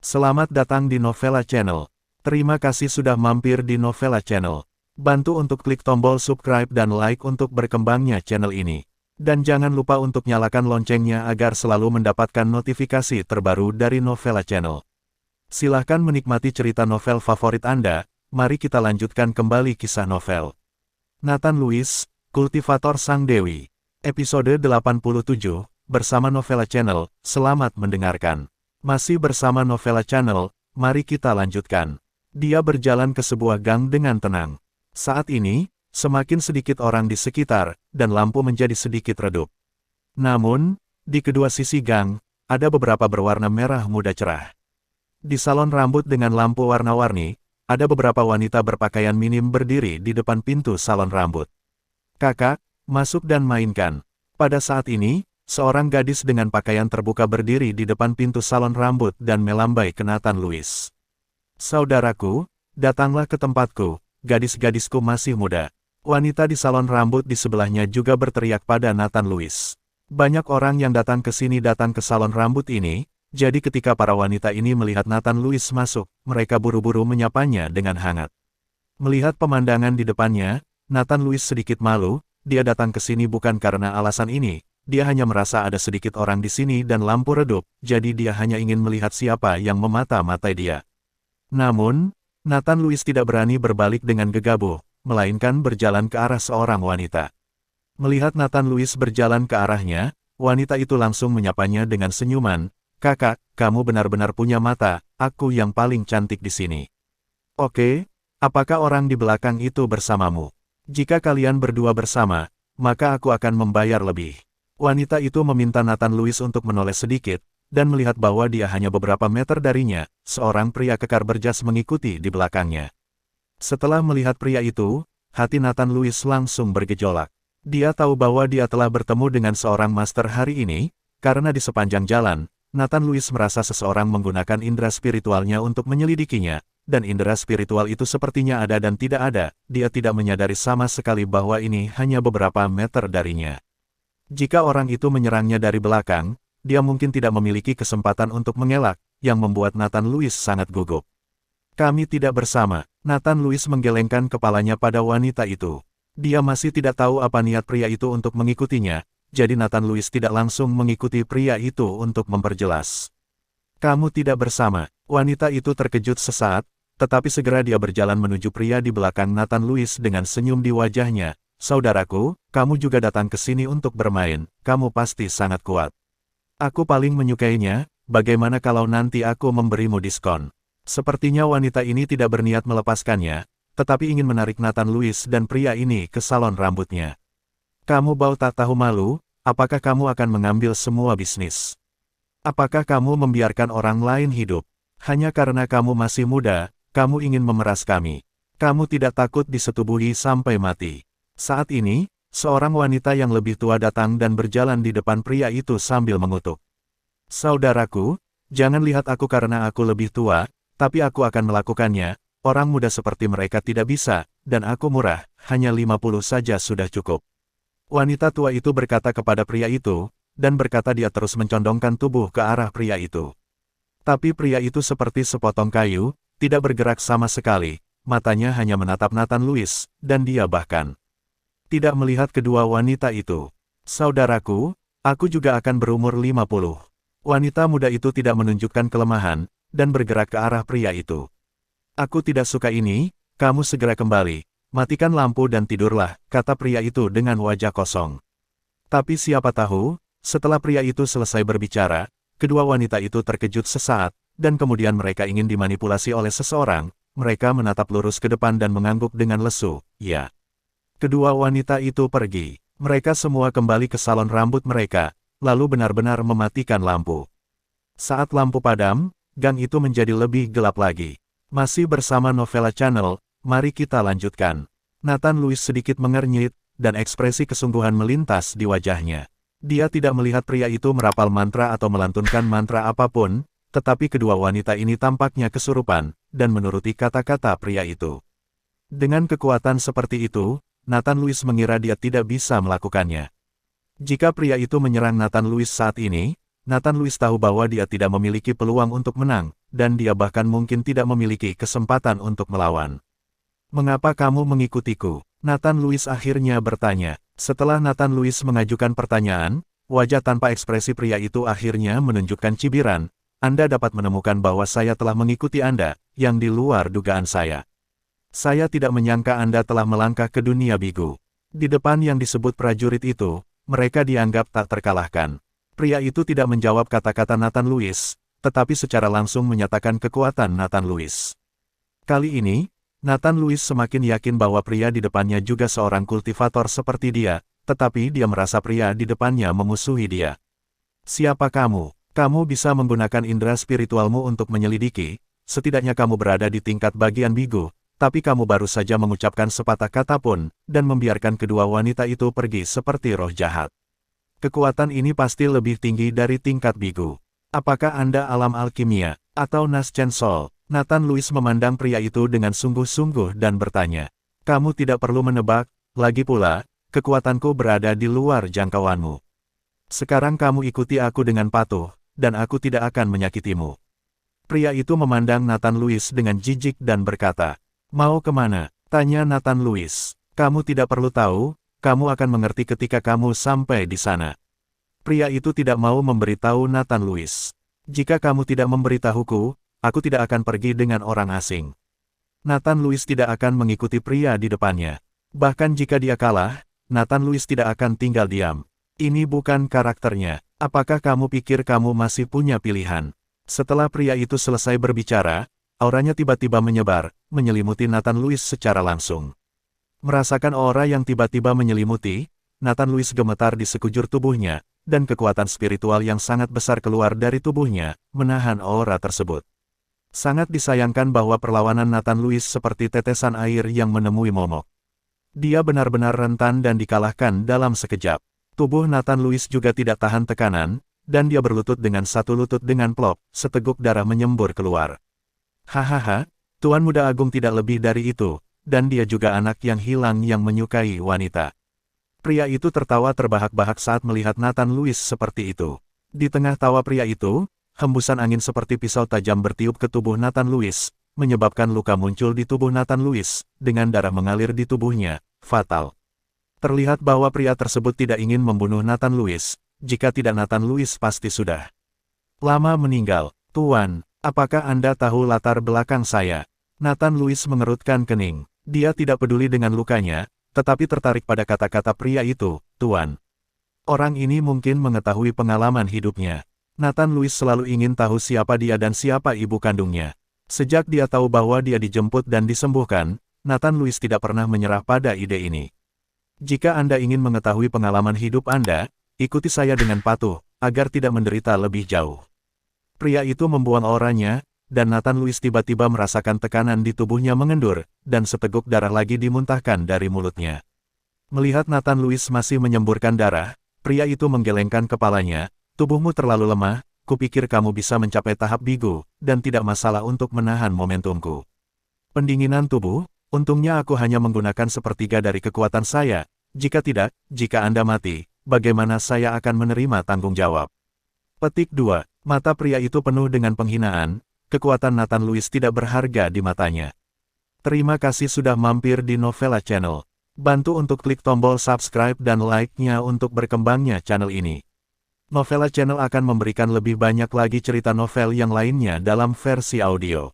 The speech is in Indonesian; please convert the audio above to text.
Selamat datang di Novella Channel. Terima kasih sudah mampir di Novella Channel. Bantu untuk klik tombol subscribe dan like untuk berkembangnya channel ini. Dan jangan lupa untuk nyalakan loncengnya agar selalu mendapatkan notifikasi terbaru dari Novella Channel. Silahkan menikmati cerita novel favorit Anda. Mari kita lanjutkan kembali kisah novel Nathan Lewis, Kultivator Sang Dewi. Episode 87, bersama Novella Channel. Selamat mendengarkan. Masih bersama Novella Channel, mari kita lanjutkan. Dia berjalan ke sebuah gang dengan tenang. Saat ini, semakin sedikit orang di sekitar, dan lampu menjadi sedikit redup. Namun, di kedua sisi gang, ada beberapa berwarna merah muda cerah. Di salon rambut dengan lampu warna-warni, ada beberapa wanita berpakaian minim berdiri di depan pintu salon rambut. "Kakak, masuk dan mainkan." Pada saat ini, seorang gadis dengan pakaian terbuka berdiri di depan pintu salon rambut dan melambai ke Nathan Lewis. "Saudaraku, datanglah ke tempatku, gadis-gadisku masih muda." Wanita di salon rambut di sebelahnya juga berteriak pada Nathan Lewis. Banyak orang yang datang ke sini datang ke salon rambut ini, jadi ketika para wanita ini melihat Nathan Lewis masuk, mereka buru-buru menyapanya dengan hangat. Melihat pemandangan di depannya, Nathan Lewis sedikit malu. Dia datang ke sini bukan karena alasan ini. Dia hanya merasa ada sedikit orang di sini dan lampu redup, jadi dia hanya ingin melihat siapa yang memata-matai dia. Namun, Nathan Lewis tidak berani berbalik dengan gegabah, melainkan berjalan ke arah seorang wanita. Melihat Nathan Lewis berjalan ke arahnya, wanita itu langsung menyapanya dengan senyuman. "Kakak, kamu benar-benar punya mata, aku yang paling cantik di sini." "Oke, apakah orang di belakang itu bersamamu? Jika kalian berdua bersama, maka aku akan membayar lebih." Wanita itu meminta Nathan Lewis untuk menoleh sedikit, dan melihat bahwa dia hanya beberapa meter darinya, seorang pria kekar berjas mengikuti di belakangnya. Setelah melihat pria itu, hati Nathan Lewis langsung bergejolak. Dia tahu bahwa dia telah bertemu dengan seorang master hari ini, karena di sepanjang jalan, Nathan Lewis merasa seseorang menggunakan indera spiritualnya untuk menyelidikinya, dan indera spiritual itu sepertinya ada dan tidak ada, dia tidak menyadari sama sekali bahwa ini hanya beberapa meter darinya. Jika orang itu menyerangnya dari belakang, dia mungkin tidak memiliki kesempatan untuk mengelak, yang membuat Nathan Lewis sangat gugup. "Kami tidak bersama." Nathan Lewis menggelengkan kepalanya pada wanita itu. Dia masih tidak tahu apa niat pria itu untuk mengikutinya, jadi Nathan Lewis tidak langsung mengikuti pria itu untuk memperjelas. "Kamu tidak bersama." Wanita itu terkejut sesaat, tetapi segera dia berjalan menuju pria di belakang Nathan Lewis dengan senyum di wajahnya. "Saudaraku, kamu juga datang ke sini untuk bermain, kamu pasti sangat kuat. Aku paling menyukainya, bagaimana kalau nanti aku memberimu diskon?" Sepertinya wanita ini tidak berniat melepaskannya, tetapi ingin menarik Nathan Lewis dan pria ini ke salon rambutnya. "Kamu bau tak tahu malu, apakah kamu akan mengambil semua bisnis? Apakah kamu membiarkan orang lain hidup? Hanya karena kamu masih muda, kamu ingin memeras kami. Kamu tidak takut disetubuhi sampai mati." Saat ini, seorang wanita yang lebih tua datang dan berjalan di depan pria itu sambil mengutuk. "Saudaraku, jangan lihat aku karena aku lebih tua, tapi aku akan melakukannya. Orang muda seperti mereka tidak bisa, dan aku murah, hanya 50 saja sudah cukup." Wanita tua itu berkata kepada pria itu, dan berkata dia terus mencondongkan tubuh ke arah pria itu. Tapi pria itu seperti sepotong kayu, tidak bergerak sama sekali, matanya hanya menatap Nathan Lewis, dan dia bahkan tidak melihat kedua wanita itu. "Saudaraku, aku juga akan berumur 50. Wanita muda itu tidak menunjukkan kelemahan, dan bergerak ke arah pria itu. "Aku tidak suka ini, kamu segera kembali, matikan lampu dan tidurlah," kata pria itu dengan wajah kosong. Tapi siapa tahu, setelah pria itu selesai berbicara, kedua wanita itu terkejut sesaat, dan kemudian mereka ingin dimanipulasi oleh seseorang, mereka menatap lurus ke depan dan mengangguk dengan lesu, "Ya." Kedua wanita itu pergi. Mereka semua kembali ke salon rambut mereka, lalu benar-benar mematikan lampu. Saat lampu padam, gang itu menjadi lebih gelap lagi. Masih bersama Novella Channel, mari kita lanjutkan. Nathan Lewis sedikit mengernyit, dan ekspresi kesungguhan melintas di wajahnya. Dia tidak melihat pria itu merapal mantra atau melantunkan mantra apapun, tetapi kedua wanita ini tampaknya kesurupan, dan menuruti kata-kata pria itu. Dengan kekuatan seperti itu, Nathan Lewis mengira dia tidak bisa melakukannya. Jika pria itu menyerang Nathan Lewis saat ini, Nathan Lewis tahu bahwa dia tidak memiliki peluang untuk menang, dan dia bahkan mungkin tidak memiliki kesempatan untuk melawan. "Mengapa kamu mengikutiku?" Nathan Lewis akhirnya bertanya. Setelah Nathan Lewis mengajukan pertanyaan, wajah tanpa ekspresi pria itu akhirnya menunjukkan cibiran. "Anda dapat menemukan bahwa saya telah mengikuti Anda, yang di luar dugaan saya. Saya tidak menyangka Anda telah melangkah ke dunia bigu." Di depan yang disebut prajurit itu, mereka dianggap tak terkalahkan. Pria itu tidak menjawab kata-kata Nathan Lewis, tetapi secara langsung menyatakan kekuatan Nathan Lewis. Kali ini, Nathan Lewis semakin yakin bahwa pria di depannya juga seorang kultivator seperti dia, tetapi dia merasa pria di depannya memusuhi dia. "Siapa kamu? Kamu bisa menggunakan indera spiritualmu untuk menyelidiki, setidaknya kamu berada di tingkat bagian bigu, tapi kamu baru saja mengucapkan sepatah kata pun, dan membiarkan kedua wanita itu pergi seperti roh jahat. Kekuatan ini pasti lebih tinggi dari tingkat bigu. Apakah Anda alam alkimia, atau Nascent Soul?" Nathan Lewis memandang pria itu dengan sungguh-sungguh dan bertanya. "Kamu tidak perlu menebak, lagi pula, kekuatanku berada di luar jangkauanmu. Sekarang kamu ikuti aku dengan patuh, dan aku tidak akan menyakitimu." Pria itu memandang Nathan Lewis dengan jijik dan berkata, "Mau kemana?" tanya Nathan Lewis. "Kamu tidak perlu tahu, kamu akan mengerti ketika kamu sampai di sana." Pria itu tidak mau memberitahu Nathan Lewis. "Jika kamu tidak memberitahuku, aku tidak akan pergi dengan orang asing." Nathan Lewis tidak akan mengikuti pria di depannya. Bahkan jika dia kalah, Nathan Lewis tidak akan tinggal diam. Ini bukan karakternya. "Apakah kamu pikir kamu masih punya pilihan?" Setelah pria itu selesai berbicara, auranya tiba-tiba menyebar, menyelimuti Nathan Lewis secara langsung. Merasakan aura yang tiba-tiba menyelimuti, Nathan Lewis gemetar di sekujur tubuhnya, dan kekuatan spiritual yang sangat besar keluar dari tubuhnya, menahan aura tersebut. Sangat disayangkan bahwa perlawanan Nathan Lewis seperti tetesan air yang menemui momok. Dia benar-benar rentan dan dikalahkan dalam sekejap. Tubuh Nathan Lewis juga tidak tahan tekanan, dan dia berlutut dengan satu lutut dengan plop, seteguk darah menyembur keluar. "Hahaha, Tuan Muda Agung tidak lebih dari itu, dan dia juga anak yang hilang yang menyukai wanita." Pria itu tertawa terbahak-bahak saat melihat Nathan Lewis seperti itu. Di tengah tawa pria itu, hembusan angin seperti pisau tajam bertiup ke tubuh Nathan Lewis, menyebabkan luka muncul di tubuh Nathan Lewis, dengan darah mengalir di tubuhnya, fatal. Terlihat bahwa pria tersebut tidak ingin membunuh Nathan Lewis, jika tidak Nathan Lewis pasti sudah lama meninggal. "Tuan, apakah Anda tahu latar belakang saya?" Nathan Lewis mengerutkan kening. Dia tidak peduli dengan lukanya, tetapi tertarik pada kata-kata pria itu, "Tuan." Orang ini mungkin mengetahui pengalaman hidupnya. Nathan Lewis selalu ingin tahu siapa dia dan siapa ibu kandungnya. Sejak dia tahu bahwa dia dijemput dan disembuhkan, Nathan Lewis tidak pernah menyerah pada ide ini. "Jika Anda ingin mengetahui pengalaman hidup Anda, ikuti saya dengan patuh, agar tidak menderita lebih jauh." Pria itu membuang auranya, dan Nathan Lewis tiba-tiba merasakan tekanan di tubuhnya mengendur, dan seteguk darah lagi dimuntahkan dari mulutnya. Melihat Nathan Lewis masih menyemburkan darah, pria itu menggelengkan kepalanya. "Tubuhmu terlalu lemah, kupikir kamu bisa mencapai tahap bigu, dan tidak masalah untuk menahan momentumku." "Pendinginan tubuh? Untungnya aku hanya menggunakan sepertiga dari kekuatan saya. Jika tidak, jika Anda mati, bagaimana saya akan menerima tanggung jawab?" Petik 2. Mata pria itu penuh dengan penghinaan, kekuatan Nathan Lewis tidak berharga di matanya. Terima kasih sudah mampir di Novela Channel. Bantu untuk klik tombol subscribe dan like-nya untuk berkembangnya channel ini. Novela Channel akan memberikan lebih banyak lagi cerita novel yang lainnya dalam versi audio.